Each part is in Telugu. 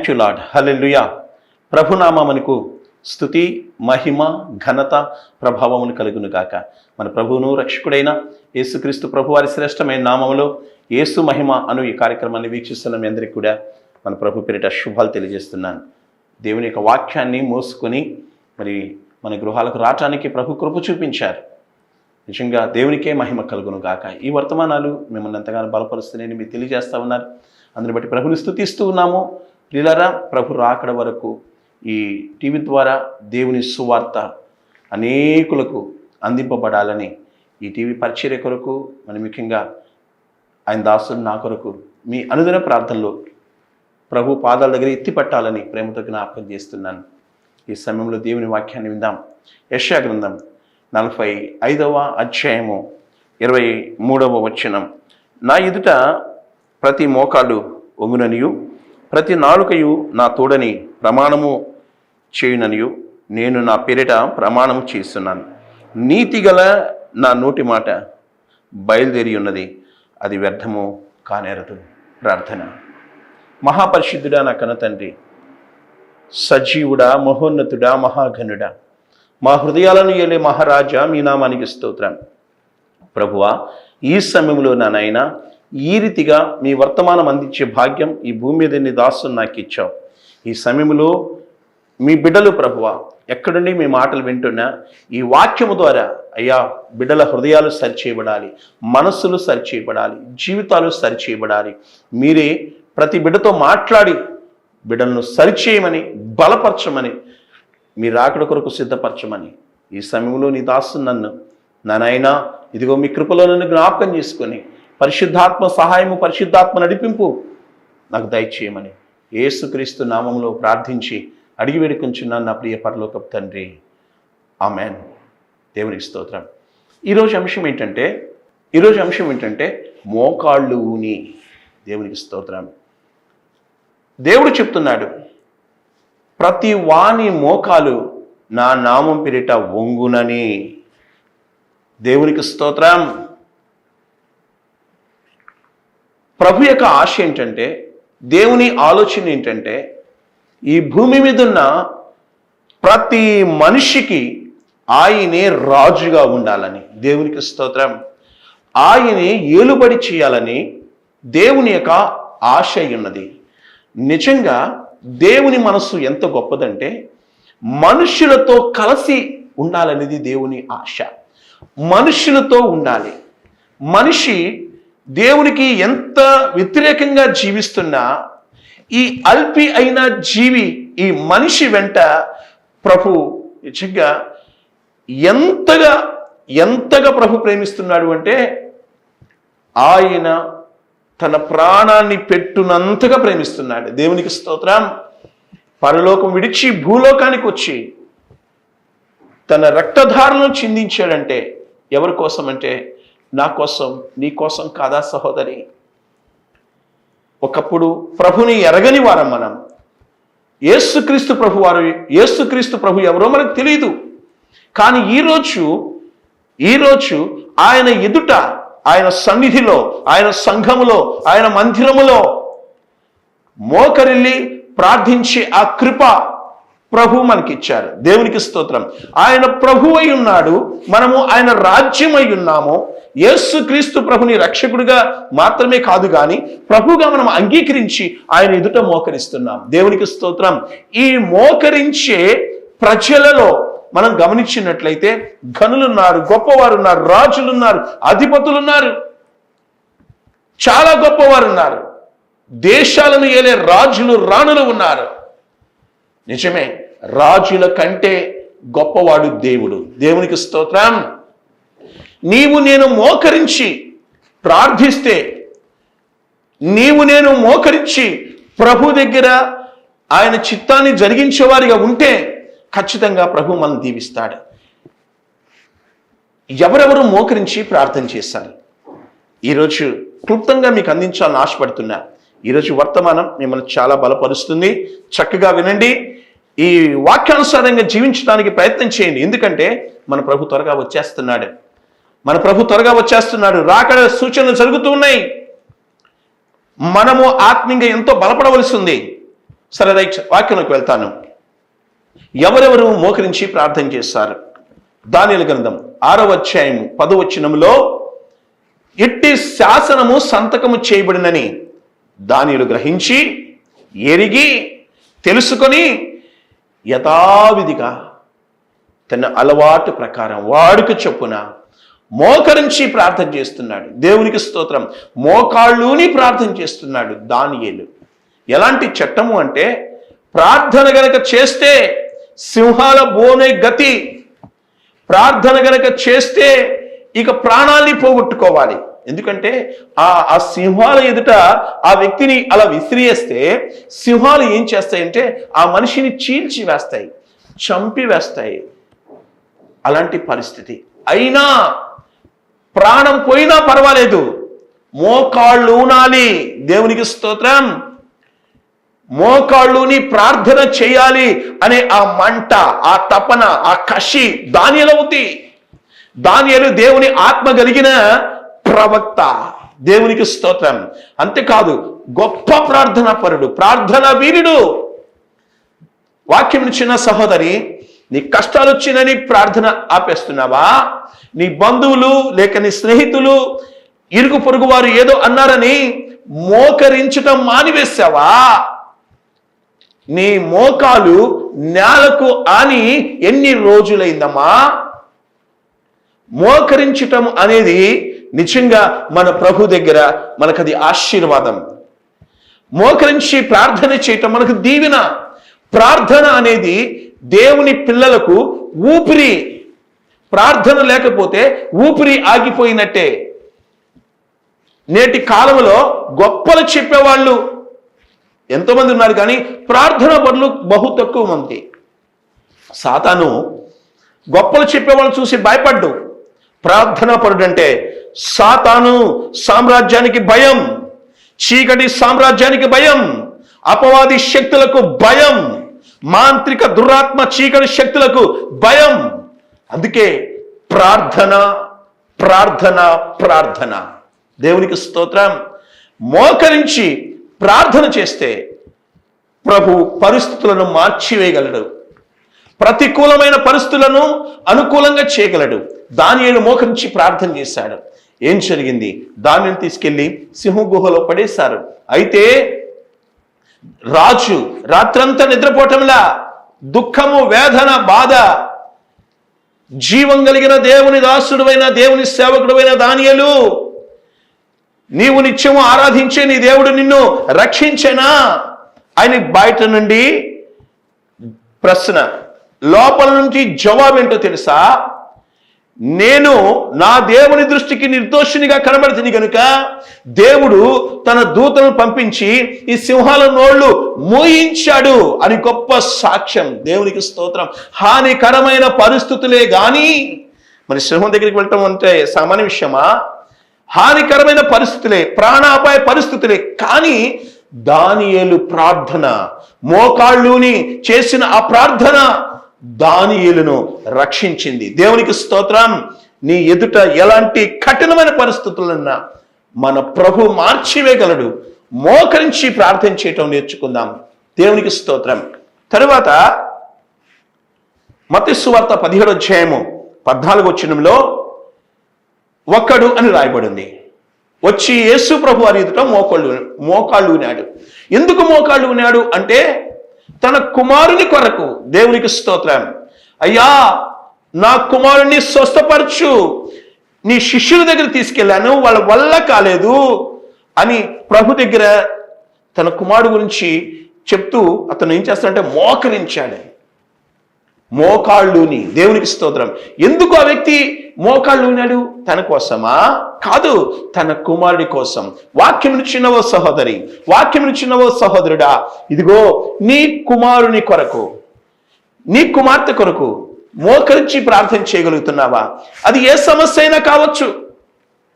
Thank you Lord. హల్లెలూయా. ప్రభునామమునకు స్తుతి, మహిమ, ఘనత, ప్రభావమును కలుగును గాక. మన ప్రభువును రక్షకుడైన యేసుక్రీస్తు ప్రభువారి శ్రేష్టమైన నామములో యేసు మహిమ అను ఈ కార్యక్రమాన్ని వీక్షిస్తున్న మీ అందరికీ కూడా మన ప్రభు పేరిట శుభాలు తెలియజేస్తున్నాను. దేవుని యొక్క వాక్యాన్ని మోసుకొని మరి మన గృహాలకు రావటానికి ప్రభు కృప చూపించారు. నిజంగా దేవునికే మహిమ కలుగును గాక. ఈ వర్తమానాలు మిమ్మల్ని ఎంతగానో బలపరుస్తున్నాయని మీరు తెలియజేస్తూ ఉన్నారు. అందుని బట్టి ప్రభుని స్తుతిస్తూ ఉన్నాము. ప్రియులారా, ప్రభు రాకడ వరకు ఈ టీవీ ద్వారా దేవుని సువార్త అనేకులకు అందింపబడాలని ఈ టీవీ పరిచర్య కొరకు మరి ముఖ్యంగా ఆయన దాసుడు నా కొరకు మీ అనుదిన ప్రార్థనలో ప్రభు పాదాల దగ్గర ఎత్తిపట్టాలని ప్రేమతో జ్ఞాపకం చేస్తున్నాను. ఈ సమయంలో దేవుని వాక్యాన్ని విందాం. యెషయా గ్రంథం 45వ అధ్యాయము 23వ వచనం. నా ఎదుట ప్రతి మోకాలు ఒంగుననియు ప్రతి నాలుకయు నా తోడని ప్రమాణము చేయుననియు నేను నా పేరిట ప్రమాణము చేస్తున్నాను. నీతిగల నా నోటి మాట బయలుదేరి ఉన్నది, అది వ్యర్థము కానేరదు. ప్రార్థన. మహాపరిశుద్ధుడా, నా కన్న తండ్రి, సజీవుడా, మహోన్నతుడా, మహాఘనుడా, మా హృదయాలను ఏలే మహారాజా, మీ నామానికి స్తోత్రం. ప్రభువా, ఈ సమయంలో నాయన ఈ రీతిగా మీ వర్తమానం అందించే భాగ్యం ఈ భూమి మీద నీ దాసుని నాకు ఇచ్చావు. ఈ సమయంలో మీ బిడ్డలు ప్రభువా ఎక్కడుండి మీ మాటలు వింటున్నా ఈ వాక్యము ద్వారా అయ్యా బిడ్డల హృదయాలు సరిచేయబడాలి, మనస్సులు సరిచేయబడాలి, జీవితాలు సరిచేయబడాలి. మీరే ప్రతి బిడ్డతో మాట్లాడి బిడ్డలను సరిచేయమని, బలపరచమని, మీ రాకడ కొరకు సిద్ధపరచమని ఈ సమయంలో నీ దాసుని నన్ను నాయనా ఇదిగో మీ కృపలో నన్ను జ్ఞాపకం చేసుకొని పరిశుద్ధాత్మ సహాయము, పరిశుద్ధాత్మ నడిపింపు నాకు దయచేయమని యేసుక్రీస్తు నామములో ప్రార్థించి అడిగి వేడుకొంచున్నాను నా ప్రియ పరలోకపు తండ్రి. ఆమెన్. దేవునికి స్తోత్రం. ఈరోజు అంశం ఏంటంటే మోకాళ్ళు ఊని. దేవునికి స్తోత్రం. దేవుడు చెప్తున్నాడు, ప్రతి వాని మోకాలు నా నామం పేరిట వంగునని. దేవునికి స్తోత్రం. ప్రభు యొక్క ఆశ ఏంటంటే, దేవుని ఆలోచన ఏంటంటే, ఈ భూమి మీద ఉన్న ప్రతి మనిషికి ఆయనే రాజుగా ఉండాలని. దేవునికి స్తోత్రం. ఆయనే ఏలుబడి చేయాలని దేవుని యొక్క ఆశ ఉన్నది. నిజంగా దేవుని మనస్సు ఎంత గొప్పదంటే, మనుషులతో కలిసి ఉండాలనేది దేవుని ఆశ. మనుషులతో ఉండాలి. మనిషి దేవునికి ఎంత వ్యతిరేకంగా జీవిస్తున్నా ఈ అల్పి అయిన జీవి, ఈ మనిషి వెంట ప్రభు నిజంగా ఎంతగా ప్రభు ప్రేమిస్తున్నాడు అంటే, ఆయన తన ప్రాణాన్ని పెట్టునంతగా ప్రేమిస్తున్నాడు. దేవునికి స్తోత్రం. పరలోకం విడిచి భూలోకానికి వచ్చి తన రక్తధారను చిందించాడంటే ఎవరి కోసం అంటే, నా కోసం, నీ కోసం కాదా సహోదరి? ఒకప్పుడు ప్రభుని ఎరగని వారం మనం. యేసుక్రీస్తు ప్రభు ఎవరో మనకు తెలియదు. కానీ ఈరోజు ఆయన ఎదుట, ఆయన సన్నిధిలో, ఆయన సంఘములో, ఆయన మందిరములో మోకరిల్లి ప్రార్థించే ఆ కృప ప్రభు మనకిచ్చారు. దేవునికి స్తోత్రం. ఆయన ప్రభు అయి ఉన్నాడు, మనము ఆయన రాజ్యం అయి ఉన్నాము. యేసుక్రీస్తు ప్రభుని రక్షకుడిగా మాత్రమే కాదు కానీ ప్రభుగా మనం అంగీకరించి ఆయన ఎదుట మోకరిస్తున్నాం. దేవునికి స్తోత్రం. ఈ మోకరించే ప్రజలలో మనం గమనించినట్లయితే ఘనులున్నారు, గొప్పవారు ఉన్నారు, రాజులున్నారు, అధిపతులున్నారు, చాలా గొప్పవారు ఉన్నారు. దేశాలను ఏలే రాజులు, రాణులు ఉన్నారు. నిజమే, రాజుల కంటే గొప్పవాడు దేవుడు. దేవునికి స్తోత్రం. నీవు నేను మోకరించి ప్రార్థిస్తే, నీవు నేను మోకరించి ప్రభు దగ్గర ఆయన చిత్తాన్ని జరిగించేవారిగా ఉంటే ఖచ్చితంగా ప్రభు మనల్ని దీవిస్తాడు. ఎవరెవరు మోకరించి ప్రార్థన చేశారు? ఈరోజు క్లుప్తంగా మీకు అందించాలని ఆశపడుతున్నా. ఈరోజు వర్తమానం మిమ్మల్ని చాలా బలపరుస్తుంది. చక్కగా వినండి. ఈ వాక్యానుసారంగా జీవించడానికి ప్రయత్నం చేయండి. ఎందుకంటే మన ప్రభు త్వరగా వచ్చేస్తున్నాడు. రాకడ సూచనలు జరుగుతూ ఉన్నాయి. మనము ఆత్మీయంగా ఎంతో బలపడవలసి ఉంది. సరే రైట్, వాక్యంలోకి వెళ్తాను. ఎవరెవరు మోకరించి ప్రార్థన చేస్తారు? దానియేలు గ్రంథం 6వ అధ్యాయం 10వ వచనంలో ఇట్టి శాసనము సంతకము చేయబడినని దానియేలు గ్రహించి ఎరిగి తెలుసుకొని యథావిధిగా తన అలవాటు ప్రకారం వాడుక చొప్పున మోకరించి ప్రార్థన చేస్తున్నాడు. దేవునికి స్తోత్రం. మోకాళ్ళుని ప్రార్థన చేస్తున్నాడు దానియేలు. ఎలాంటి చట్టము అంటే, ప్రార్థన గనక చేస్తే సింహాల బోనే గతి, ప్రార్థన గనక చేస్తే ఇక ప్రాణాన్ని పోగొట్టుకోవాలి. ఎందుకంటే ఆ సింహాల ఎదుట ఆ వ్యక్తిని అలా విసిరియేస్తే సింహాలు ఏం చేస్తాయంటే ఆ మనిషిని చీల్చి వేస్తాయి, చంపి వేస్తాయి. అలాంటి పరిస్థితి. అయినా ప్రాణం పోయినా పర్వాలేదు, మోకాళ్ళు ఊనాలి. దేవునికి స్తోత్రం. మోకాళ్ళుని ప్రార్థన చేయాలి అనే ఆ మంట, ఆ తపన, ఆ కషి దానియేలు ఉంది. దానియేలు దేవుని ఆత్మ కలిగిన ప్రవక్త. దేవునికి స్తోత్రం. అంతేకాదు, గొప్ప ప్రార్థనా పరుడు, ప్రార్థనా వీరుడు. వాక్యం ఇచ్చిన సహోదరి, నీ కష్టాలు వచ్చినని ప్రార్థన ఆపేస్తున్నావా? నీ బంధువులు లేక నీ స్నేహితులు, ఇరుగు పొరుగు వారు ఏదో అన్నారని మోకరించటం మానివేశావా? నీ మోకాలు నేలకు ఆని ఎన్ని రోజులైందమ్మా? మోకరించటం అనేది నిజంగా మన ప్రభు దగ్గర మనకది ఆశీర్వాదం. మోకరించి ప్రార్థన చేయటం మనకు దీవెన. ప్రార్థన అనేది దేవుని పిల్లలకు ఊపిరి. ప్రార్థన లేకపోతే ఊపిరి ఆగిపోయినట్టే. నేటి కాలంలో గొప్పలు చెప్పేవాళ్ళు ఎంతోమంది ఉన్నారు, కానీ ప్రార్థన పనులు బహు తక్కువ మంది. సాతాను గొప్పలు చెప్పేవాళ్ళని చూసి భయపడ్డు. ప్రార్థనా పరుడు అంటే సాతాను సామ్రాజ్యానికి భయం, చీకటి సామ్రాజ్యానికి భయం, అపవాది శక్తులకు భయం, మాంత్రిక దురాత్మ చీకటి శక్తులకు భయం. అందుకే ప్రార్థన ప్రార్థన ప్రార్థన. దేవునికి స్తోత్రం. మోకరించి ప్రార్థన చేస్తే ప్రభు పరిస్థితులను మార్చివేయగలడు. ప్రతికూలమైన పరిస్థితులను అనుకూలంగా చేయగలడు. దానియేలు మోకరించి ప్రార్థన చేశాడు. ఏం జరిగింది? దానిని తీసుకెళ్లి సింహ గుహలో పడేశారు. అయితే రాజు రాత్రంతా నిద్రపోవటంలా దుఃఖము, వేదన, బాధ. జీవం కలిగిన దేవుని దాసుడువైన దేవుని సేవకుడువైన దానియేలు, నీవు నిత్యము ఆరాధించే నీ దేవుడు నిన్ను రక్షించేనా? ఆయన బయట నుండి ప్రశ్న, లోపల నుంచి జవాబు ఏంటో తెలుసా? నేను నా దేవుని దృష్టికి నిర్దోషినిగా కనబడుతుంది కనుక దేవుడు తన దూతలను పంపించి ఈ సింహాల నోళ్లు మూయించాడు అని గొప్ప సాక్ష్యం. దేవునికి స్తోత్రం. హానికరమైన పరిస్థితులే గాని, మరి సింహం దగ్గరికి వెళ్ళటం అంటే సామాన్య విషయమా? హానికరమైన పరిస్థితులే, ప్రాణాపాయ పరిస్థితులే, కానీ దానియేలు ప్రార్థన, మోకాళ్ళుని చేసిన ఆ ప్రార్థన దానియేలును రక్షించింది. దేవునికి స్తోత్రం. నీ ఎదుట ఎలాంటి కఠినమైన పరిస్థితులున్నా మన ప్రభు మార్చివేయగలడు. మోకరించి ప్రార్థన చేయటం నేర్చుకుందాం. దేవునికి స్తోత్రం. తరువాత మత్తయి సువార్త 17వ అధ్యాయము 14వ వచనంలో ఒక్కడు అని రాయబడింది. వచ్చి యేసు ప్రభు వారి ఎదుట మోకాళ్ళు ఉన్నాడు. ఎందుకు మోకాళ్ళు ఉన్నాడు అంటే తన కుమారుని కొరకు. దేవునికి స్తోత్రం. అయ్యా, నా కుమారుని స్వస్థపరచు, నీ శిష్యుల దగ్గర తీసుకెళ్ళాను, వాళ్ళ వల్ల కాలేదు అని ప్రభు దగ్గర తన కుమారుడు గురించి చెప్తూ అతను ఏం చేస్తాడంటే మోకరించాడు. మోకాళ్ళుని. దేవునికి స్తోత్రం. ఎందుకు ఆ వ్యక్తి మోకాళ్ళు ఉన్నాడు? తన కోసమా? కాదు, తన కుమారుడి కోసం. వాక్యం చిన్నవో సహోదరి, వాక్యం చిన్నవో సహోదరుడా, ఇదిగో నీ కుమారుని కొరకు, నీ కుమార్తె కొరకు మోకరించి ప్రార్థన చేయగలుగుతున్నావా? అది ఏ సమస్య అయినా కావచ్చు.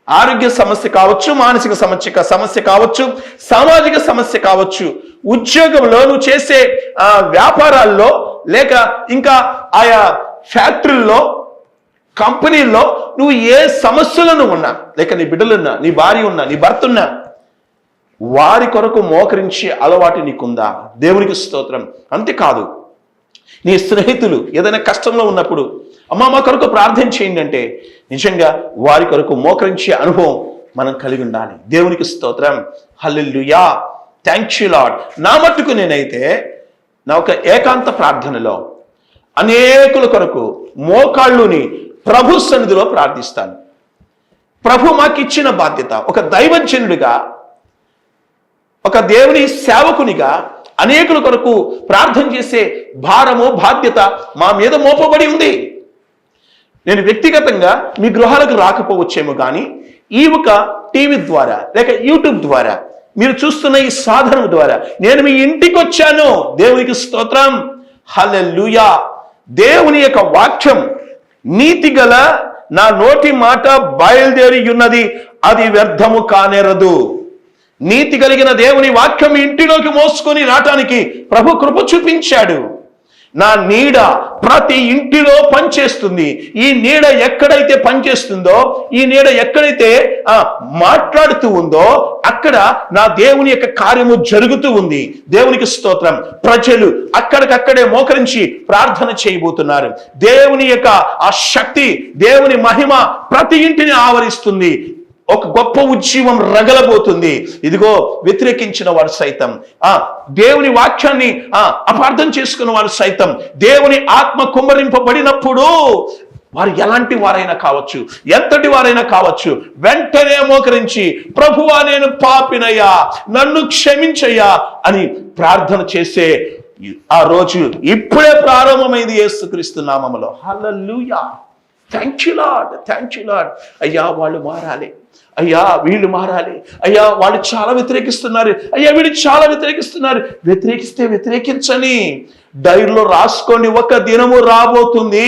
ఆరోగ్య సమస్య కావచ్చు, మానసిక సమస్య కావచ్చు, సామాజిక సమస్య కావచ్చు, ఉద్యోగంలో నువ్వు చేసే వ్యాపారాల్లో, లేక ఇంకా ఆయా ఫ్యాక్టరీల్లో, కంపెనీల్లో నువ్వు ఏ సమస్యలను ఉన్నా, లేక నీ బిడ్డలున్నా, నీ భార్య ఉన్నా, నీ భర్త ఉన్నా, వారి కొరకు మోకరించి అలవాటు నీకుందా? దేవునికి స్తోత్రం. అంతేకాదు, నీ స్నేహితులు ఏదైనా కష్టంలో ఉన్నప్పుడు అమ్మా మా కొరకు ప్రార్థన చేయండి అంటే నిజంగా వారి కొరకు మోకరించే అనుభవం మనం కలిగి ఉండాలి. దేవునికి స్తోత్రం. హల్లెలూయా. Thank you Lord. నా మట్టుకు నేనైతే నా ఒక ఏకాంత ప్రార్థనలో అనేకుల కొరకు మోకాళ్ళుని ప్రభు సన్నిధిలో ప్రార్థిస్తాను. ప్రభు మాకు ఇచ్చిన బాధ్యత, ఒక దైవజనుడిగా, ఒక దేవుని సేవకునిగా అనేకుల కొరకు ప్రార్థన చేసే భారము, బాధ్యత మా మీద మోపబడి ఉంది. నేను వ్యక్తిగతంగా మీ గృహాలకు రాకపోవచ్చేమో కానీ ఈ ఒక టీవీ ద్వారా లేక యూట్యూబ్ ద్వారా మీరు చూస్తున్న ఈ సాధనం ద్వారా నేను మీ ఇంటికి వచ్చాను. దేవునికి స్తోత్రం. హల్లెలూయా. దేవుని యొక్క వాక్యం నీతి గల నా నోటి మాట బయలుదేరి ఉన్నది, అది వ్యర్థము కానేరదు. నీతి కలిగిన దేవుని వాక్యం ఇంటిలోకి మోసుకొని రావటానికి ప్రభు కృప చూపించాడు. నా నీడ ప్రతి ఇంటిలో పనిచేస్తుంది. ఈ నీడ ఎక్కడైతే పనిచేస్తుందో, ఈ నీడ ఎక్కడైతే మాట్లాడుతూ ఉందో అక్కడ నా దేవుని యొక్క కార్యము జరుగుతూ ఉంది. దేవునికి స్తోత్రం. ప్రజలు అక్కడికక్కడే మోకరించి ప్రార్థన చేయబోతున్నారు. దేవుని యొక్క ఆ శక్తి, దేవుని మహిమ ప్రతి ఇంటిని ఆవరిస్తుంది. ఒక గొప్ప ఉజ్జీవం రగలబోతుంది. ఇదిగో వ్యతిరేకించిన వారు సైతం, దేవుని వాక్యాన్ని అపార్థం చేసుకున్న వారు సైతం, దేవుని ఆత్మ కుమ్మరింపబడినప్పుడు వారు ఎలాంటి వారైనా కావచ్చు, ఎంతటి వారైనా కావచ్చు, వెంటనే మోకరించి ప్రభువా నేను పాపినయ్యా, నన్ను క్షమించయ్యా అని ప్రార్థన చేసే ఆ రోజు ఇప్పుడే ప్రారంభమైంది యేసుక్రీస్తు నామములో. Hallelujah. Thank you Lord. Thank you Lord. అయ్యా వాళ్ళు మారాలి, అయ్యా వీళ్ళు మారాలి, అయ్యా వాళ్ళు చాలా వ్యతిరేకిస్తున్నారు, అయ్యా వీళ్ళు చాలా వ్యతిరేకిస్తున్నారు. వ్యతిరేకిస్తే వ్యతిరేకించని డైరీలో రాసుకోండి. ఒక దినము రాబోతుంది,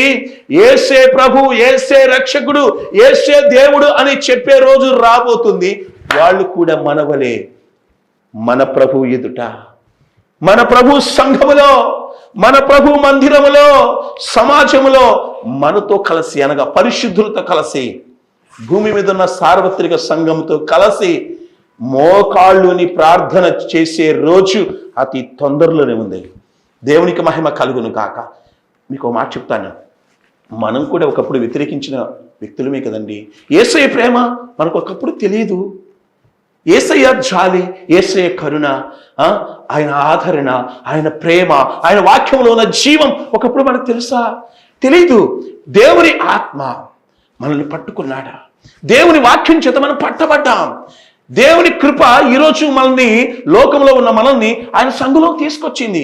యేసే ప్రభు, యేసే రక్షకుడు, యేసే దేవుడు అని చెప్పే రోజు రాబోతుంది. వాళ్ళు కూడా మనవలే మన ప్రభు ఎదుట, మన ప్రభు సంఘములో, మన ప్రభు మందిరములో, సమాజములో మనతో కలిసి అనగా పరిశుద్ధులతో కలిసి, భూమి మీద ఉన్న సార్వత్రిక సంఘంతో కలిసి మోకాళ్ళుని ప్రార్థన చేసే రోజు అతి తొందరలోనే ఉంది. దేవునికి మహిమ కలుగును కాక. మీకు మాట చెప్తాను, మనం కూడా ఒకప్పుడు వ్యతిరేకించిన వ్యక్తులమే కదండి. యేసయ్య ప్రేమ మనకు ఒకప్పుడు తెలియదు. యేసయ్య జాలి, యేసయ్య కరుణ, ఆయన ఆదరణ, ఆయన ప్రేమ, ఆయన వాక్యంలో ఉన్న జీవం ఒకప్పుడు మనకు తెలుసా? తెలీదు. దేవుని ఆత్మ మనల్ని పట్టుకున్నాడా? దేవుని వాక్యం చేత మనం పట్టబడ్డాం. దేవుని కృప ఈరోజు మనల్ని, లోకంలో ఉన్న మనల్ని ఆయన సంఘంలో తీసుకొచ్చింది.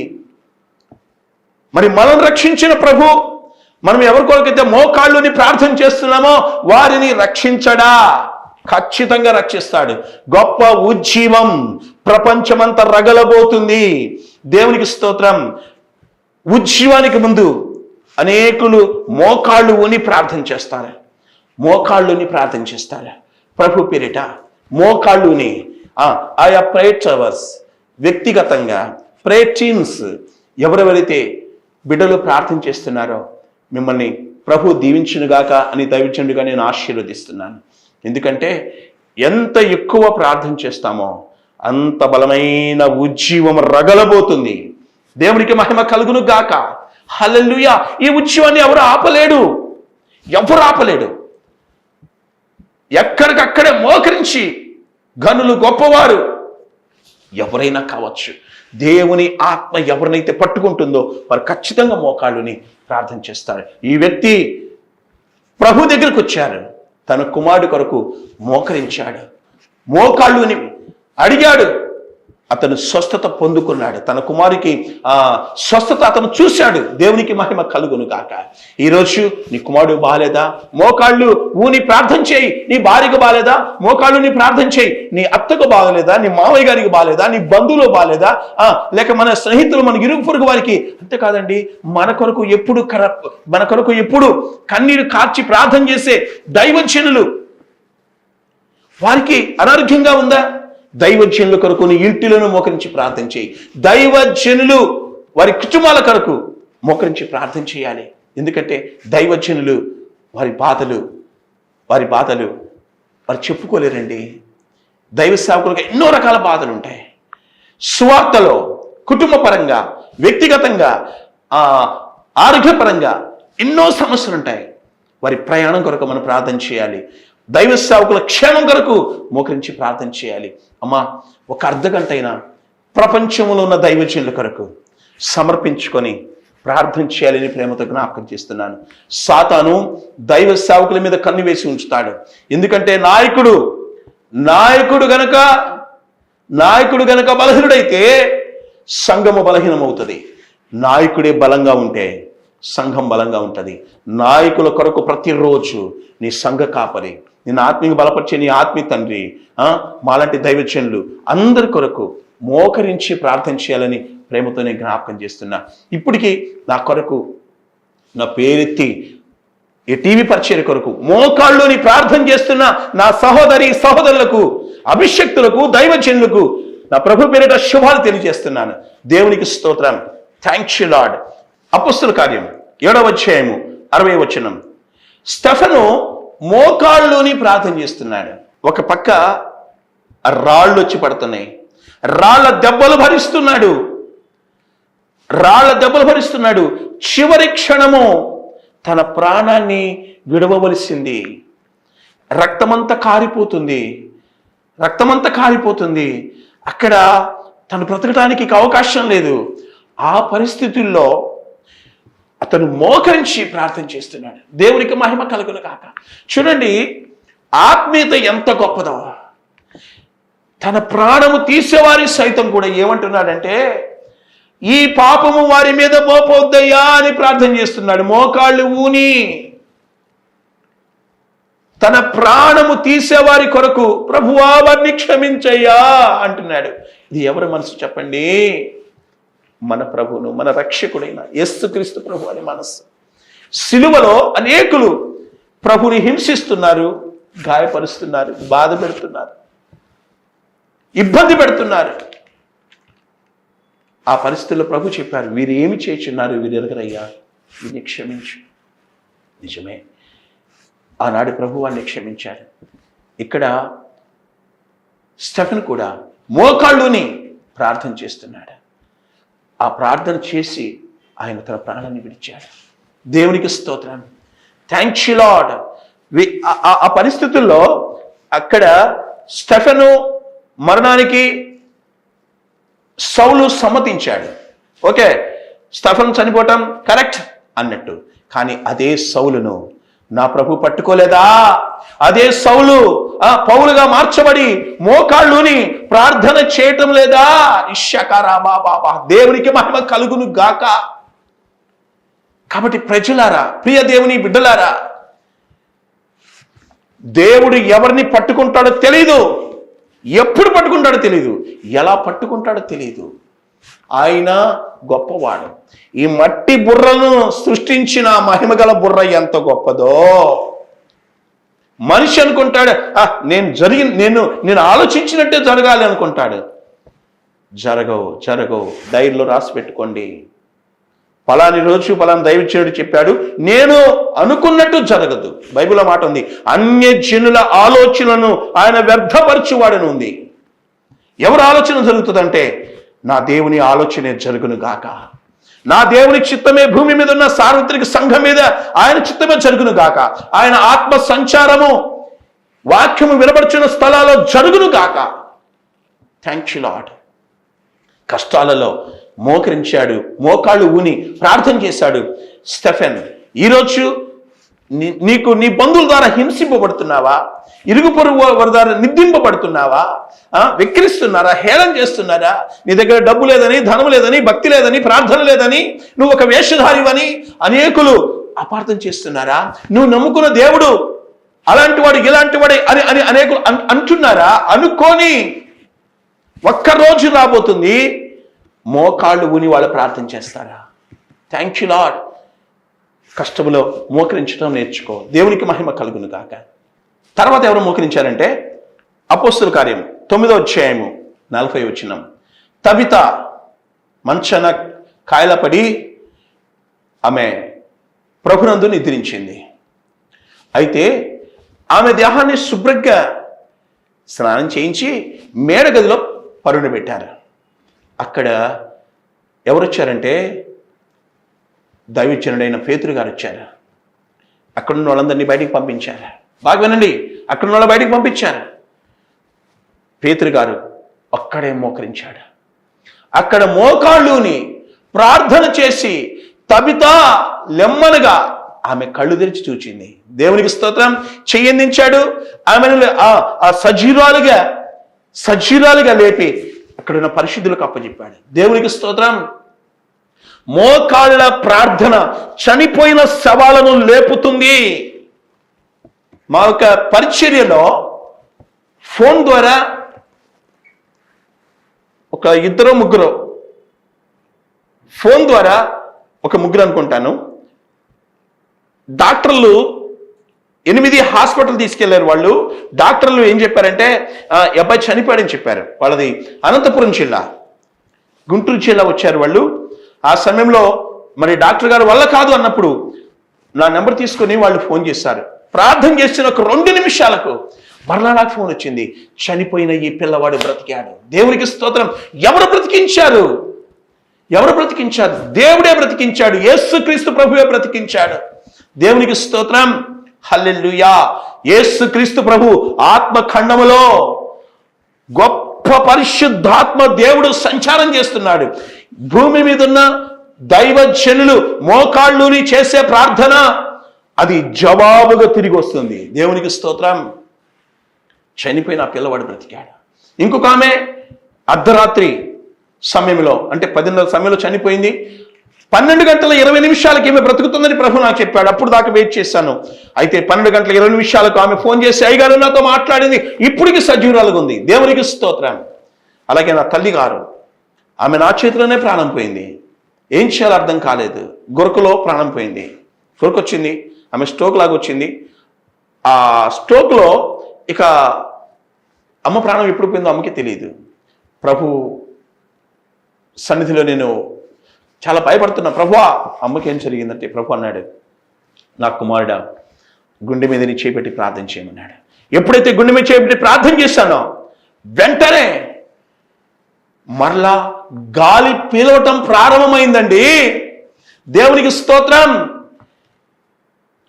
మరి మనం రక్షించిన ప్రభు మనం ఎవరి కొరకైతే మోకాళ్ళుని ప్రార్థన చేస్తున్నామో వారిని రక్షించడా? ఖచ్చితంగా రక్షిస్తాడు. గొప్ప ఉజ్జీవం ప్రపంచమంతా రగలబోతుంది. దేవునికి స్తోత్రం. ఉజ్జీవానికి ముందు అనేకులు మోకాళ్ళు ఉని ప్రార్థన చేస్తారు. మోకాళ్ళుని ప్రార్థన చేస్తారు ప్రభు పేరిట. మోకాళ్ళుని ఆయా ప్రేయర్ సర్వర్స్ వ్యక్తిగతంగా, ప్రేయర్ టీమ్స్ ఎవరెవరైతే బిడ్డలు ప్రార్థన చేస్తున్నారో మిమ్మల్ని ప్రభు దీవించునుగాక అని దైవజనుడిగా నేను ఆశీర్వదిస్తున్నాను. ఎందుకంటే ఎంత ఎక్కువ ప్రార్థన చేస్తామో అంత బలమైన ఉజ్జీవం రగలబోతుంది. దేవునికి మహిమ కలుగును గాక. హల్లెలూయా. ఈ ఉజ్జీవాన్ని ఎవరు ఆపలేడు, ఎవరు ఆపలేడు. ఎక్కడికక్కడే మోకరించి గనులు గొప్పవారు ఎవరైనా కావచ్చు, దేవుని ఆత్మ ఎవరినైతే పట్టుకుంటుందో వారు ఖచ్చితంగా మోకాళ్ళుని ప్రార్థన చేస్తారు. ఈ వ్యక్తి ప్రభు దగ్గరికి వచ్చారు, తన కుమారుడి కొరకు మోకరించాడు, మోకాళ్ళుని అడిగాడు, అతను స్వస్థత పొందుకున్నాడు. తన కుమారుడికి స్వస్థత అతను చూశాడు. దేవునికి మహిమ కలుగును కాక. ఈరోజు నీ కుమారుడు బాగాలేదా? మోకాళ్ళు ఊని ప్రార్థన చేయి. నీ భార్యకు బాగాలేదా? మోకాళ్ళు నీ ప్రార్థన చేయి. నీ అత్తకు బాగలేదా? నీ మావయ్య గారికి బాగాలేదా? నీ బంధువులు బాగాలేదా? లేక మన స్నేహితులు, మన ఇరుగు పొరుగు వారికి. అంతేకాదండి, మన కొరకు ఎప్పుడు కన్నీరు కార్చి ప్రార్థన చేసే దైవజనులు, వారికి అనారోగ్యంగా ఉందా? దైవజనుల కొరకు నీ ఇంటిలోనూ మోకరించి ప్రార్థన చేయి. దైవజనులు వారి కుటుంబాల కొరకు మోకరించి ప్రార్థన చేయాలి. ఎందుకంటే దైవజనులు వారి బాధలు వారు చెప్పుకోలేరండి. దైవ సేవకులకు ఎన్నో రకాల బాధలు ఉంటాయి. సువార్తలో కుటుంబ పరంగా, వ్యక్తిగతంగా, ఆరోగ్యపరంగా ఎన్నో సమస్యలు ఉంటాయి. వారి ప్రయాణం కొరకు మనం ప్రార్థన చేయాలి. దైవ సేవకుల క్షేమం కొరకు మోకరించి ప్రార్థన చేయాలి. అమ్మా, ఒక అర్ధగంట అయినా ప్రపంచంలో ఉన్న దైవజనుల కొరకు సమర్పించుకొని ప్రార్థన చేయాలని ప్రేమతో జ్ఞాపకం చేస్తున్నాను. సాతాను దైవ సేవకుల మీద కన్ను వేసి ఉంచుతాడు. ఎందుకంటే నాయకుడు గనక బలహీనుడైతే సంఘము బలహీనమవుతుంది. నాయకుడే బలంగా ఉంటే సంఘం బలంగా ఉంటుంది. నాయకుల కొరకు ప్రతిరోజు నీ సంఘ కాపరి, నిన్ను ఆత్మీయంగా బలపరిచే నీ ఆత్మీయ తండ్రి, మాలాంటి దైవజనులు అందరి కొరకు మోకరించి ప్రార్థన చేయాలని ప్రేమతో నేను జ్ఞాపకం చేస్తున్నా. ఇప్పటికీ నా కొరకు, నా పేరెత్తి ఈ టీవీ పరిచర్య కొరకు మోకాళ్ళుని ప్రార్థన చేస్తున్న నా సహోదరులకు, అభిషక్తులకు, దైవజనులకు నా ప్రభు పేరిట శుభాలు తెలియజేస్తున్నాను. దేవునికి స్తోత్రం. Thanks you lord. అపొస్తలుల కార్యం 7వ అధ్యాయము 60వ వచనం. స్టెఫను మోకాళ్ళుని ప్రార్థన చేస్తున్నాడు. ఒక పక్క రాళ్ళు వచ్చి పడుతున్నాయి, రాళ్ల దెబ్బలు భరిస్తున్నాడు. చివరి క్షణము తన ప్రాణాన్ని విడవవలసింది. రక్తమంతా కారిపోతుంది. అక్కడ తను బ్రతకడానికి అవకాశం లేదు. ఆ పరిస్థితుల్లో అతను మోకరించి ప్రార్థన చేస్తున్నాడు. దేవునికి మహిమ కలుగును కాక. చూడండి, ఆత్మీయత ఎంత గొప్పదో. తన ప్రాణము తీసేవారి సైతం కూడా ఏమంటున్నాడంటే, ఈ పాపము వారి మీద మోపొద్దయ్యా అని ప్రార్థన చేస్తున్నాడు. మోకాళ్ళు ఊని తన ప్రాణము తీసేవారి కొరకు ప్రభువా వారిని క్షమించయ్యా అంటున్నాడు. ఇది ఎవరి మనసు చెప్పండి? మన ప్రభువును, మన రక్షకుడైన యేసుక్రీస్తు ప్రభు అని మనస్సు. సిలువలో అనేకులు ప్రభుని హింసిస్తున్నారు, గాయపరుస్తున్నారు, బాధ పెడుతున్నారు, ఇబ్బంది పెడుతున్నారు. ఆ పరిస్థితుల్లో ప్రభు చెప్పారు, వీరు ఏమి చేయుచున్నారు, వీరు ఎరగరయ్యా, వీరిని క్షమించు. నిజమే, ఆనాడు ప్రభు వారిని క్షమించారు. ఇక్కడ స్టెఫెన్ కూడా మోకాళ్ళుని ప్రార్థన చేస్తున్నాడు. ఆ ప్రార్థన చేసి ఆయన తన ప్రాణాన్ని విడిచాడు. దేవునికి స్తోత్రం. Thanks you lord. ఆ పరిస్థితుల్లో అక్కడ స్టెఫెను మరణానికి సౌలు సమ్మతించాడు. ఓకే, స్టెఫెను చనిపోవటం కరెక్ట్ అన్నట్టు. కానీ అదే సౌలును నా ప్రభు పట్టుకోలేదా? అదే సౌలు పౌలుగా మార్చబడి మోకాళ్ళుని ప్రార్థన చేయటం లేదా? ఇష్యకారాబాబా, దేవునికి మహిమ కలుగును గాక. కాబట్టి ప్రజలారా, ప్రియ దేవుని బిడ్డలారా, దేవుడు ఎవరిని పట్టుకుంటాడో తెలియదు, ఎప్పుడు పట్టుకుంటాడో తెలియదు, ఎలా పట్టుకుంటాడో తెలియదు. ఆయన గొప్పవాడు. ఈ మట్టి బుర్రను సృష్టించిన మహిమగల బుర్ర ఎంత గొప్పదో. మనిషి అనుకుంటాడు, నేను ఆలోచించినట్టే జరగాలి అనుకుంటాడు. జరగవు. డైరీలో రాసి పెట్టుకోండి. పలాని రోజు పలాని దైవజనుడు చెప్పాడు, నేను అనుకున్నట్టు జరగదు. బైబిల్లో మాట ఉంది, అన్యజనుల ఆలోచనలను ఆయన వ్యర్థపరచువాడని ఉంది. ఎవరు ఆలోచన జరుగుతుందంటే, నా దేవుని ఆలోచనే జరుగును గాక. నా దేవుని చిత్తమే భూమి మీద ఉన్న సార్వత్రిక సంఘం మీద ఆయన చిత్తమే జరుగును గాక. ఆయన ఆత్మ సంచారము వాక్యము వినబడుచున్న స్థలాల్లో జరుగును గాక. Thanks you lord. కష్టాలలో మోకరించాడు, మోకాళ్ళు ఊని ప్రార్థన చేశాడు స్టెఫెన్. ఈరోజు నీకు నీ బంధువుల ద్వారా హింసింపబడుతున్నావా? ఇరుగు పొరుగు వారి ద్వారా నిందింపబడుతున్నావా? వెక్కిరిస్తున్నారా? హేళన చేస్తున్నారా? నీ దగ్గర డబ్బు లేదని, ధనం లేదని, భక్తి లేదని, ప్రార్థన లేదని, నువ్వు ఒక వేషధారివని అనేకులు అపార్థం చేస్తున్నారా? నువ్వు నమ్ముకున్న దేవుడు అలాంటి వాడు, ఇలాంటి వాడు అని అని అనేకులు అంటున్నారా? అనుకొని ఒక్కరోజు రాబోతుంది, మోకాళ్ళు ఊని వాళ్ళు ప్రార్థన చేస్తారా? Thank you Lord. కష్టములో మోకరించడం నేర్చుకో. దేవునికి మహిమ కలుగును కాక. తర్వాత ఎవరు మోకరించారంటే, అపోస్తలుల కార్యం 9వ అధ్యాయము 40వ వచనం. తబిత మంచన కాయలపడి ఆమె ప్రభునందు నిద్రించింది. అయితే ఆమె దేహాన్ని శుభ్రంగా స్నానం చేయించి మేడగదిలో పరుండ పెట్టారు. అక్కడ ఎవరు వచ్చారంటే దైవజనుడైన పేతురు గారు వచ్చారు. అక్కడున్న వాళ్ళందరినీ బయటికి పంపించారు. బాగా వినండి, అక్కడున్న వాళ్ళు బయటికి పంపించారు. పేతురు గారు అక్కడే మోకరించాడు. అక్కడ మోకాళ్ళుని ప్రార్థన చేసి తబితా లెమ్మనగా ఆమె కళ్ళు తెరిచి చూచింది. దేవునికి స్తోత్రం. చెయ్యందించాడు. ఆమెను సజీరాలుగా లేపి అక్కడున్న పరిశుద్ధులకు అప్పచెప్పాడు. దేవునికి స్తోత్రం. మోకాళ్ళ ప్రార్థన చనిపోయిన శవాలను లేపుతుంది. మా యొక్క పరిచర్యలో ఫోన్ ద్వారా ఒక ఇద్దరు ముగ్గురు, ఫోన్ ద్వారా ఒక ముగ్గురు అనుకుంటాను, డాక్టర్లు 8 హాస్పిటల్ తీసుకెళ్లారు. వాళ్ళు డాక్టర్లు ఏం చెప్పారంటే అబ్బాయి చనిపోయాడని చెప్పారు. వాళ్ళది అనంతపురం జిల్లా, గుంటూరు జిల్లా వచ్చారు వాళ్ళు. ఆ సమయంలో మరి డాక్టర్ గారు వల్ల కాదు అన్నప్పుడు నా నెంబర్ తీసుకొని వాళ్ళు ఫోన్ చేశారు. ప్రార్థన చేసిన ఒక 2 నిమిషాలకు మరలా నాకు ఫోన్ వచ్చింది. చనిపోయిన ఈ పిల్లవాడు బ్రతికాడు. దేవునికి స్తోత్రం. ఎవరు బ్రతికించారు? దేవుడే బ్రతికించాడు. యేసుక్రీస్తు ప్రభువే బ్రతికించాడు. దేవునికి స్తోత్రం. హల్లెలూయా. యేసుక్రీస్తు ప్రభు ఆత్మఖండములో గొప్ప పరిశుద్ధాత్మ దేవుడు సంచారం చేస్తున్నాడు. భూమి మీద ఉన్న దైవజనులు మోకాళ్ళుని చేసే ప్రార్థన అది జవాబుగా తిరిగి వస్తుంది. దేవునికి స్తోత్రం. చనిపోయిన ఆ పిల్లవాడు బ్రతికాడు. ఇంకొక ఆమె అర్ధరాత్రి సమయంలో, అంటే 10:30 సమయంలో చనిపోయింది. 12:20 ఈమె బ్రతుకుతుందని ప్రభు నాకు చెప్పాడు. అప్పుడు దాకా వెయిట్ చేశాను. అయితే 12:20 ఆమె ఫోన్ చేసి, అయ్యగారు నాతో మాట్లాడింది, ఇప్పటికి సజీవురాలుగా ఉంది. దేవునికి స్తోత్రం. అలాగే నా తల్లి గారు, ఆమె నా చేతిలోనే ప్రాణం పోయింది. ఏం చేయాలో అర్థం కాలేదు. గురకలో ప్రాణం పోయింది. గురకొచ్చింది. ఆమె స్ట్రోక్ లాగా వచ్చింది. ఆ స్ట్రోక్లో ఇక అమ్మ ప్రాణం ఎప్పుడు పోయిందో అమ్మకి తెలియదు. ప్రభు సన్నిధిలో నేను చాలా భయపడుతున్నా. ప్రభువా, అమ్మకి ఏం జరిగిందంటే ప్రభు అన్నాడు, నా కుమారుడా, గుండె మీద నీ చేపెట్టి ప్రార్థన చేయమన్నాడు. ఎప్పుడైతే గుండె మీద చేపెట్టి ప్రార్థన చేశానో వెంటనే మరలా గాలి పీలవటం ప్రారంభమైందండి. దేవునికి స్తోత్రం.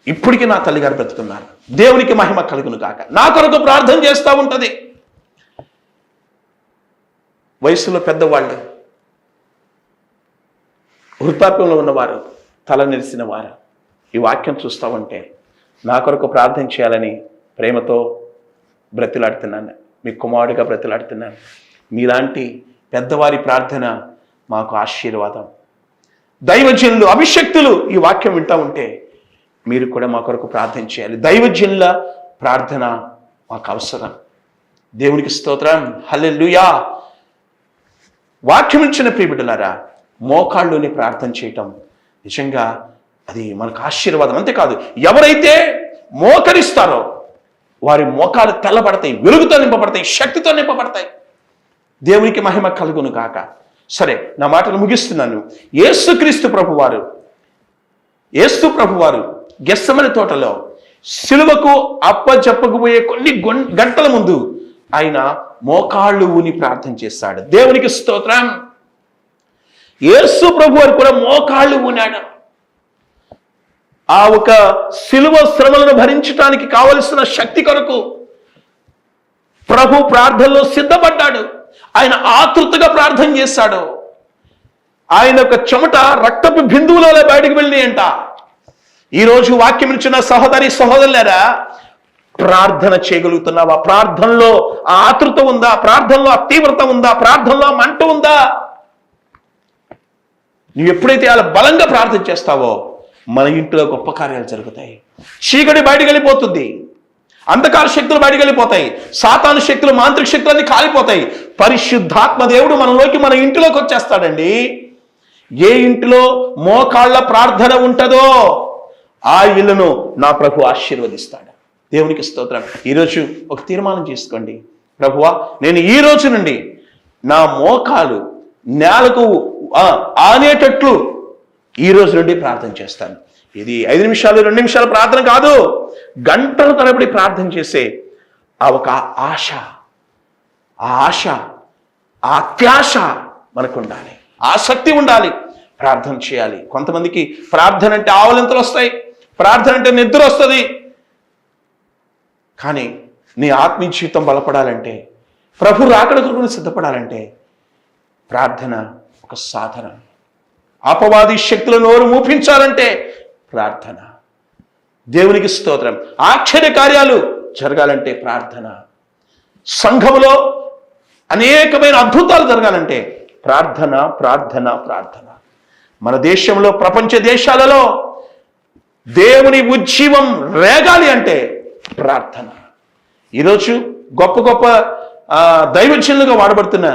ఇప్పటికీ నా తల్లిగారు బ్రతుకున్నారు. దేవునికి మహిమ కలుగును కాక. నా కొరకు ప్రార్థన చేస్తూ ఉంటుంది. వయసులో పెద్దవాళ్ళు, వృద్ధాప్యంలో ఉన్నవారు, తల నిలిసిన వారు ఈ వాక్యం చూస్తూ ఉంటే నా కొరకు ప్రార్థన చేయాలని ప్రేమతో బ్రతిలాడుతున్నాను. మీ కుమారుడిగా బ్రతిలాడుతున్నాను. మీలాంటి పెద్దవారి ప్రార్థన మాకు ఆశీర్వాదం. దైవజనులు, అభిషక్తులు ఈ వాక్యం వింటూ ఉంటే మీరు కూడా మా కొరకు ప్రార్థన చేయాలి. దైవజనుల ప్రార్థన మాకు అవసరం. దేవునికి స్తోత్రం. హల్లెలూయా. వాక్యం ఇచ్చిన ప్రియబిడ్డలారా, మోకాళ్ళుని ప్రార్థన చేయటం నిజంగా అది మనకు ఆశీర్వాదం. అంతేకాదు, ఎవరైతే మోకరిస్తారో వారి మోకాలు తెల్లబడతాయి, వెలుగుతో నింపబడతాయి, శక్తితో నింపబడతాయి. దేవునికి మహిమ కలుగును కాక. సరే, నా మాటలు ముగిస్తున్నాను. యేసు ప్రభువారు గెత్సెమనే తోటలో సిలువకు అప్పచెప్పకపోయే కొన్ని గంటల ముందు ఆయన మోకాళ్ళు ఊని ప్రార్థన చేస్తాడు. దేవునికి స్తోత్రం. యేసు ప్రభువారు కూడా మోకాళ్ళు ఊనాడు. ఆ ఒక సిలువ శ్రమలను భరించడానికి కావలసిన శక్తి కొరకు ప్రభు ప్రార్థనలో సిద్ధపడ్డాడు. ఆయన ఆతృతగా ప్రార్థన చేశాడు. ఆయన యొక్క చెమట రక్తపు బిందువులలో బయటకు వెళ్ళినాయంట. ఈరోజు వాక్యం ఇచ్చిన సహోదరులారా, ప్రార్థన చేయగలుగుతున్నావా? ప్రార్థనలో ఆ ఆతృత ఉందా? ప్రార్థనలో ఆ తీవ్రత ఉందా? ప్రార్థనలో మంట ఉందా? నువ్వు ఎప్పుడైతే అలా బలంగా ప్రార్థన చేస్తావో మన ఇంట్లో గొప్ప కార్యాలు జరుగుతాయి. చీకటి బయటకు వెళ్ళిపోతుంది. అంధకార శక్తులు బయటకు వెళ్ళిపోతాయి. సాతాను శక్తులు, మాంత్రిక శక్తులు అన్ని కాలిపోతాయి. పరిశుద్ధాత్మ దేవుడు మనలోకి, మన ఇంటిలోకి వచ్చేస్తాడండి. ఏ ఇంటిలో మోకాళ్ళ ప్రార్థన ఉంటుందో ఆ ఇల్లును నా ప్రభు ఆశీర్వదిస్తాడు. దేవునికి స్తోత్రం. ఈరోజు ఒక తీర్మానం చేసుకోండి. ప్రభువా, నేను ఈ రోజు నుండి నా మోకాలు నేలకు ఆనేటట్లు ఈ రోజు నుండి ప్రార్థన చేస్తాను. ఇది 5 నిమిషాలు 2 నిమిషాల ప్రార్థన కాదు, గంటల తరబడి ప్రార్థన చేసే ఆ ఒక ఆశ ఆ ఆశ, ఆ అత్యాశ మనకు ఉండాలి, ఆసక్తి ఉండాలి, ప్రార్థన చేయాలి. కొంతమందికి ప్రార్థన అంటే ఆవలింతలు వస్తాయి, ప్రార్థన అంటే నిద్ర వస్తుంది. కానీ నీ ఆత్మీయ జీవితం బలపడాలంటే, ప్రభు రాకడ కొరకు సిద్ధపడాలంటే ప్రార్థన ఒక సాధన. అపవాది శక్తుల నోరు మూపించాలంటే ప్రార్థన. దేవునికి స్తోత్రం. ఆశ్చర్య కార్యాలు జరగాలంటే ప్రార్థన. సంఘములో అనేకమైన అద్భుతాలు జరగాలంటే ప్రార్థన, ప్రార్థన, ప్రార్థన. మన దేశంలో, ప్రపంచ దేశాలలో దేవుని ఉజ్జీవం రేగాలి అంటే ప్రార్థన. ఈరోజు గొప్ప గొప్ప దైవజనులుగా వాడబడుతున్న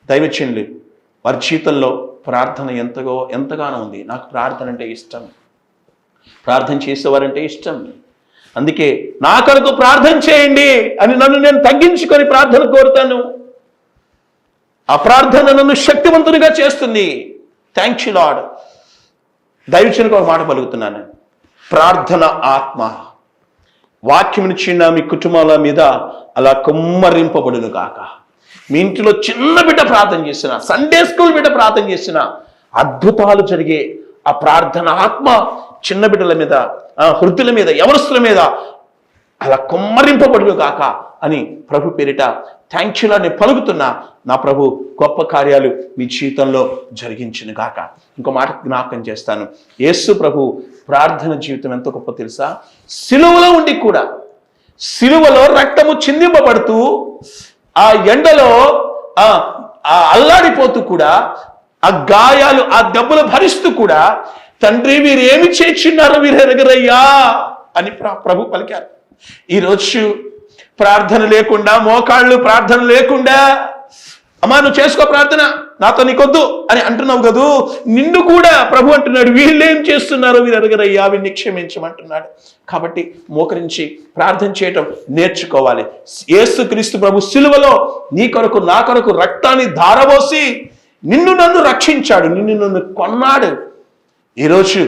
దైవజనులు, వారి జీవితంలో ప్రార్థన ఎంతగానో ఉంది. నాకు ప్రార్థన అంటే ఇష్టం, ప్రార్థన చేసేవారంటే ఇష్టం. అందుకే నా కొరకు ప్రార్థన చేయండి అని నన్ను నేను తగ్గించుకొని ప్రార్థన కోరుతాను. ఆ ప్రార్థన నన్ను శక్తివంతునిగా చేస్తుంది. Thank you lord. దైవజనులకు ఒక మాట పలుకుతున్నాను. ప్రార్థన ఆత్మ వాక్యమును చిన్న మీ కుటుంబాల మీద అలా కుమ్మరింపబడును కాక. మీ ఇంటిలో చిన్న బిడ్డ ప్రార్థన చేసిన, సండే స్కూల్ బిడ్డ ప్రార్థన చేసిన అద్భుతాలు జరిగే ఆ ప్రార్థన ఆత్మ చిన్న బిడ్డల మీద, హృదయుల మీద, యవనస్తుల మీద అలా కుమ్మరింపబడును కాక అని ప్రభు పేరిట థ్యాంక్ యూ లార్డ్ నేను పలుకుతున్నా. నా ప్రభు గొప్ప కార్యాలు మీ జీవితంలో జరిగించును గాక. ఇంకో మాట జ్ఞాపకం చేస్తాను. యేసు ప్రభు ప్రార్థన జీవితం ఎంత గొప్ప తెలుసా? సిలువలో ఉండి కూడా, సిలువలో రక్తము చిందింపబడుతూ, ఆ ఎండలో అల్లాడిపోతూ కూడా, ఆ గాయాలు, ఆ దెబ్బలు భరిస్తూ కూడా, తండ్రి వీరేమి చేర్చున్నారు వీరు ఎరగరయ్యా అని ప్రభు పలికారు. ఈరోజు ప్రార్థన లేకుండా, మోకాళ్ళు ప్రార్థన లేకుండా, అమ్మా నువ్వు చేసుకో ప్రార్థన, నాతో నీకొద్దు అని అంటున్నావు కదూ, నిన్ను కూడా ప్రభు అంటున్నాడు వీళ్ళేం చేస్తున్నారో వీరు ఎరగరయ్యా, వీరిని క్షమించమంటున్నాడు. కాబట్టి మోకరించి ప్రార్థన చేయటం నేర్చుకోవాలి. యేసుక్రీస్తు ప్రభు సిలువలో నీ కొరకు, నా కొరకు రక్తాన్ని ధారపోసి నిన్ను నన్ను రక్షించాడు, నిన్ను నన్ను కొన్నాడు. ఈరోజు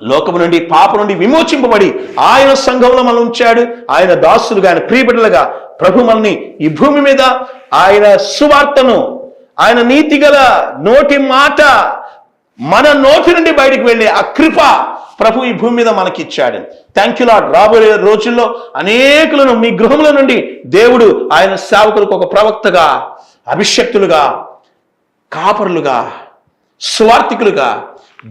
లోకము నుండి, పాప నుండి విమోచింపబడి ఆయన సంఘంలో మనం ఉంచాడు. ఆయన దాసులుగా, ఆయన ప్రియబిడ్డలుగా ప్రభు మనల్ని ఈ భూమి మీద ఆయన సువార్తను, ఆయన నీతిగల నోటి మాట మన నోటి నుండి బయటికి వెళ్ళే ఆ కృప ప్రభు ఈ భూమి మీద మనకిచ్చాడు. Thank you Lord. రాబోయే రోజుల్లో అనేకులను మీ గృహముల నుండి దేవుడు ఆయన సేవకులకు ఒక ప్రవక్తగా, అభిషక్తులుగా, కాపరులుగా, స్వార్థికులుగా,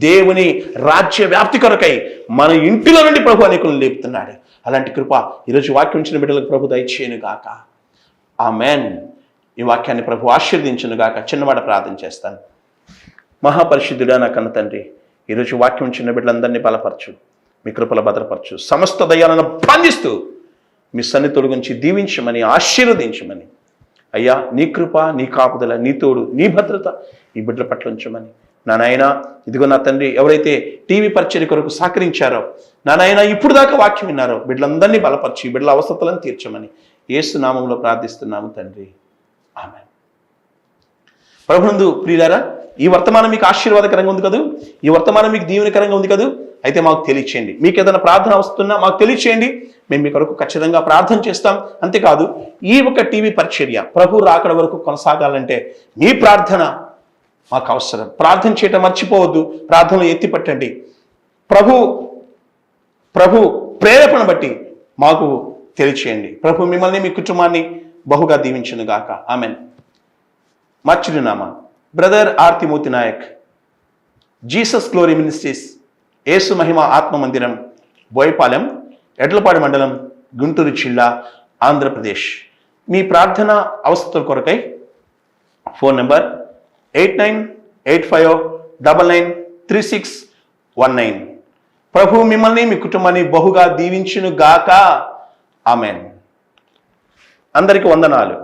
దేవుని రాజ్య వ్యాప్తి కొరకై మన ఇంటిలో నుండి ప్రభు అనేకులను లేపుతున్నాడు. అలాంటి కృప ఈరోజు వాక్యం ఇచ్చిన బిడ్డలకు ప్రభు దయచేయను గాక. ఆమేన్. ఈ వాక్యాన్ని ప్రభు ఆశీర్వదించును గాక. చిన్నమాట ప్రార్థన చేస్తాను. మహాపరిశుద్ధుడా నా కన్న తండ్రి, ఈరోజు వాక్యం ఇచ్చిన బిడ్డలందరినీ బలపరచు, మీ కృపల భద్రపరచు, సమస్త దయ్యాలను బంధిస్తూ మీ సన్నిధి గురించి దీవించమని, ఆశీర్వదించమని, అయ్యా నీ కృప, నీ కాపుదల, నీ తోడు, నీ భద్రత ఈ బిడ్డల పట్ల ఉంచమని నా నాయన. ఇదిగో నా తండ్రి, ఎవరైతే టీవీ పరిచర్య కొరకు సహకరించారో నా నాయన, ఇప్పుడు దాకా వాక్యం విన్నారో బిడ్డలందరినీ బలపరిచి బిడ్డల అవసరతలను తీర్చమని యేసు నామములో ప్రార్థిస్తున్నాము తండ్రి. ఆమేన్. ప్రభునందు ప్రియులారా, ఈ వర్తమానం మీకు ఆశీర్వాదకరంగా ఉంది కదా, ఈ వర్తమానం మీకు దీవెనకరంగా ఉంది కదా, అయితే మాకు తెలియచేయండి. మీకు ఏదైనా ప్రార్థన వస్తున్నా మాకు తెలియచేయండి. మేము మీ కొరకు ఖచ్చితంగా ప్రార్థన చేస్తాం. అంతేకాదు, ఈ ఒక టీవీ పరిచర్య ప్రభు రాకడ వరకు కొనసాగాలంటే మీ ప్రార్థన మాకు అవసరం. ప్రార్థన చేయటం మర్చిపోవద్దు, ప్రార్థనలు ఎత్తి పట్టండి. ప్రభు ప్రేరేపణ బట్టి మాకు తెలియచేయండి. ప్రభు మిమ్మల్ని, మీ కుటుంబాన్ని బహుగా దీవించును గాక. ఆమెన్. మా చిరునామా brother R Timothy Nayak, Jesus glory ministries, యేసు మహిమ ఆత్మ మందిరం, బోయపాలెం, ఎడ్లపాడు మండలం, గుంటూరు జిల్లా, ఆంధ్రప్రదేశ్. మీ ప్రార్థన అవసరతల కొరకై ఫోన్ నెంబర్ 8985993619. ప్రభు మిమ్మల్ని, మీ కుటుంబాన్ని బహుగా దీవించును గాక. ఆమెన్. అందరికీ వందనాలు.